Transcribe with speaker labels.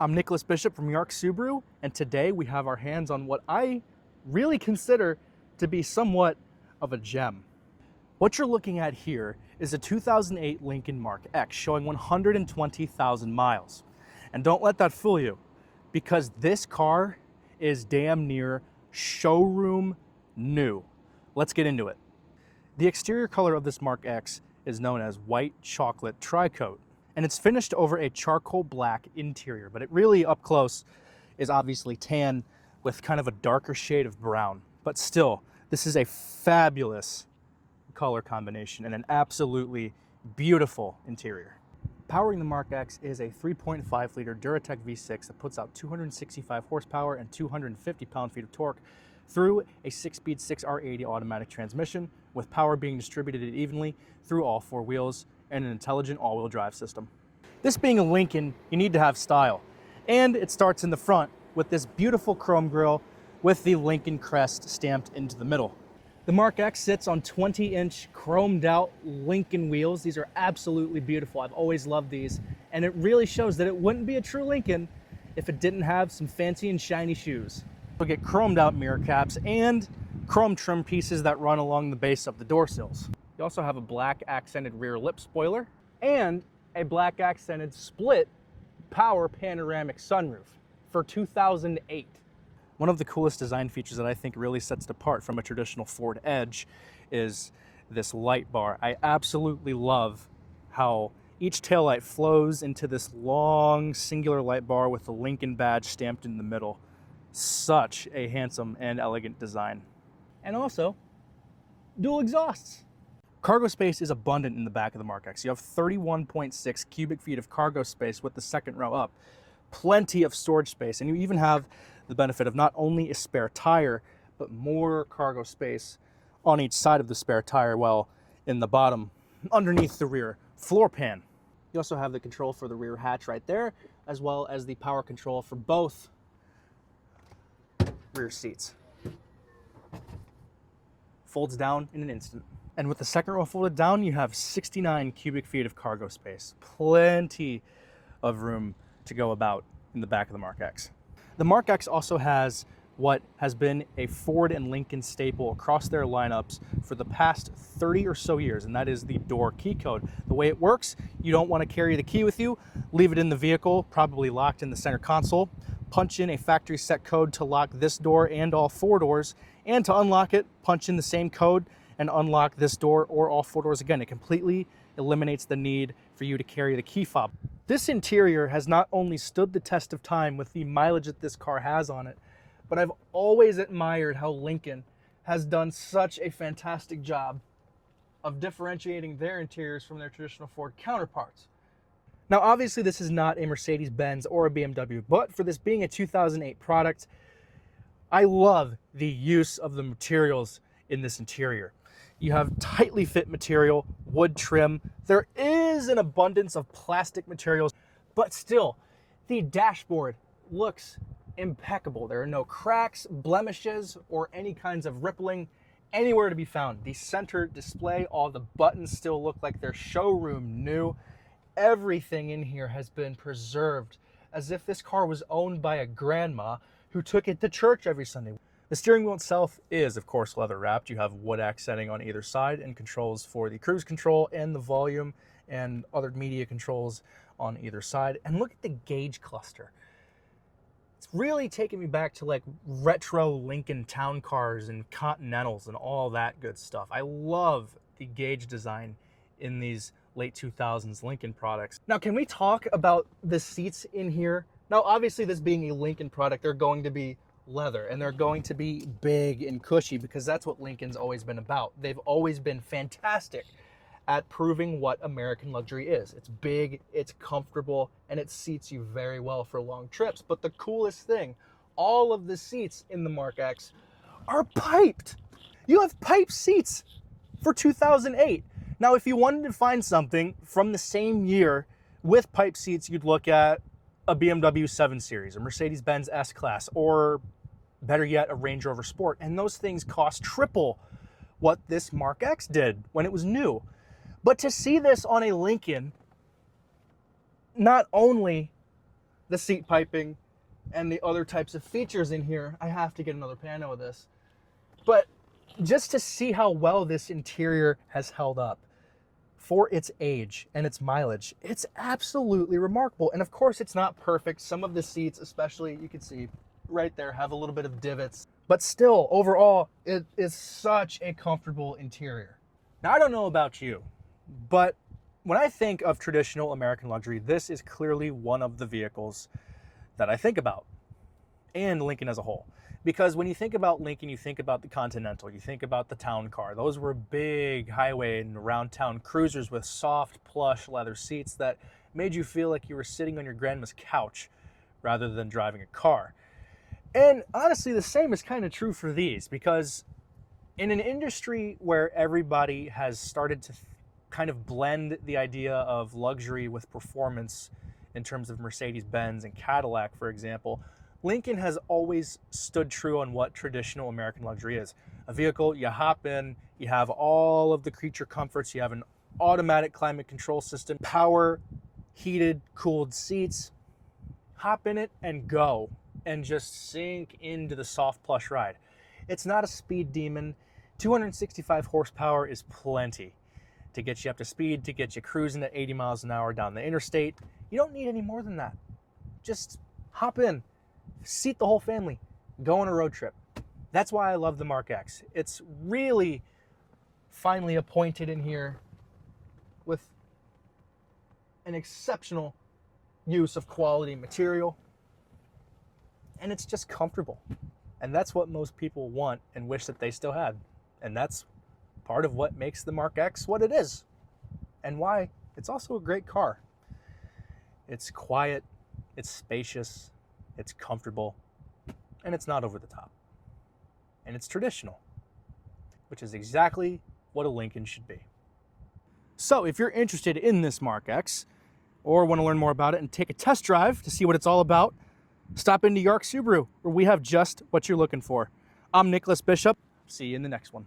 Speaker 1: I'm Nicholas Bishop from Yark Subaru, and today we have our hands on what I really consider to be somewhat of a gem. What you're looking at here is a 2008 Lincoln MKX showing 120,000 miles. And don't let that fool you, because this car is damn near showroom new. Let's get into it. The exterior color of this MarkX is known as white chocolate tri-coat, and it's finished over a charcoal black interior, but it really up close is obviously tan with kind of a darker shade of brown. But still, this is a fabulous color combination and an absolutely beautiful interior. Powering the MarkX is a 3.5 liter Duratec V6 that puts out 265 horsepower and 250 pound-feet of torque through a 6-speed 6R80 automatic transmission, with power being distributed evenly through all four wheels and an intelligent all-wheel drive system. This being a Lincoln, you need to have style. And it starts in the front with this beautiful chrome grille with the Lincoln crest stamped into the middle. The MarkX sits on 20-inch chromed out Lincoln wheels. These are absolutely beautiful. I've always loved these. And it really shows that it wouldn't be a true Lincoln if it didn't have some fancy and shiny shoes. You'll get chromed out mirror caps and chrome trim pieces that run along the base of the door sills. You also have a black accented rear lip spoiler and a black accented split power panoramic sunroof for 2008. One of the coolest design features that I think really sets it apart from a traditional Ford Edge is this light bar. I absolutely love how each taillight flows into this long singular light bar with the Lincoln badge stamped in the middle. Such a handsome and elegant design. And also, dual exhausts. Cargo space is abundant in the back of the MarkX. You have 31.6 cubic feet of cargo space with the second row up. Plenty of storage space, and you even have the benefit of not only a spare tire, but more cargo space on each side of the spare tire, while in the bottom, underneath the rear floor pan. You also have the control for the rear hatch right there, as well as the power control for both rear seats. Folds down in an instant. And with the second row folded down, you have 69 cubic feet of cargo space. Plenty of room to go about in the back of the MarkX. The MarkX also has what has been a Ford and Lincoln staple across their lineups for the past 30 or so years, and that is the door key code. The way it works, you don't want to carry the key with you, leave it in the vehicle, probably locked in the center console, punch in a factory set code to lock this door and all four doors, and to unlock it, punch in the same code and unlock this door or all four doors again. It completely eliminates the need for you to carry the key fob. This interior has not only stood the test of time with the mileage that this car has on it, but I've always admired how Lincoln has done such a fantastic job of differentiating their interiors from their traditional Ford counterparts. Now, obviously this is not a Mercedes-Benz or a BMW, but for this being a 2008 product, I love the use of the materials in this interior. You have tightly fit material, wood trim. There is an abundance of plastic materials, but still, the dashboard looks impeccable. There are no cracks, blemishes, or any kinds of rippling anywhere to be found. The center display, all the buttons still look like they're showroom new. Everything in here has been preserved as if this car was owned by a grandma who took it to church every Sunday. The steering wheel itself is, of course, leather wrapped. You have wood accenting on either side and controls for the cruise control and the volume and other media controls on either side. And look at the gauge cluster. It's really taking me back to like retro Lincoln town cars and Continentals and all that good stuff. I love the gauge design in these late 2000s Lincoln products. Now, can we talk about the seats in here? Now, obviously, this being a Lincoln product, they're going to be leather and they're going to be big and cushy because that's what Lincoln's always been about. They've always been fantastic at proving what American luxury is. It's big, it's comfortable, and it seats you very well for long trips. But the coolest thing, all of the seats in the MarkX are piped. You have pipe seats for 2008. Now, if you wanted to find something from the same year with pipe seats, you'd look at a BMW 7 Series, a Mercedes-Benz S-Class, or better yet, a Range Rover Sport. And those things cost triple what this MarkX did when it was new. But to see this on a Lincoln, not only the seat piping and the other types of features in here. I have to get another pano of this. But just to see how well this interior has held up for its age and its mileage, it's absolutely remarkable. And of course, it's not perfect. Some of the seats, especially, you can see right there, have a little bit of divots. But still, overall, it is such a comfortable interior. Now, I don't know about you, but when I think of traditional American luxury, this is clearly one of the vehicles that I think about, and Lincoln as a whole. Because when you think about Lincoln, you think about the Continental, you think about the town car. Those were big highway and around town cruisers with soft plush leather seats that made you feel like you were sitting on your grandma's couch rather than driving a car. And honestly, the same is kind of true for these, because in an industry where everybody has started to kind of blend the idea of luxury with performance in terms of Mercedes-Benz and Cadillac, for example, Lincoln has always stood true on what traditional American luxury is. A vehicle, you hop in, you have all of the creature comforts, you have an automatic climate control system, power, heated, cooled seats, hop in it and go, and just sink into the soft plush ride. It's not a speed demon. 265 horsepower is plenty to get you up to speed, to get you cruising at 80 miles an hour down the interstate. You don't need any more than that. Just hop in, seat the whole family, go on a road trip. That's why I love the MarkX. It's really finely appointed in here with an exceptional use of quality material. And it's just comfortable. And that's what most people want and wish that they still had. And that's part of what makes the MarkX what it is, and why it's also a great car. It's quiet, it's spacious, it's comfortable, and it's not over the top. And it's traditional, which is exactly what a Lincoln should be. So if you're interested in this MarkX, or want to learn more about it and take a test drive to see what it's all about, stop into Yark Subaru, where we have just what you're looking for. I'm Nicholas Bishop. See you in the next one.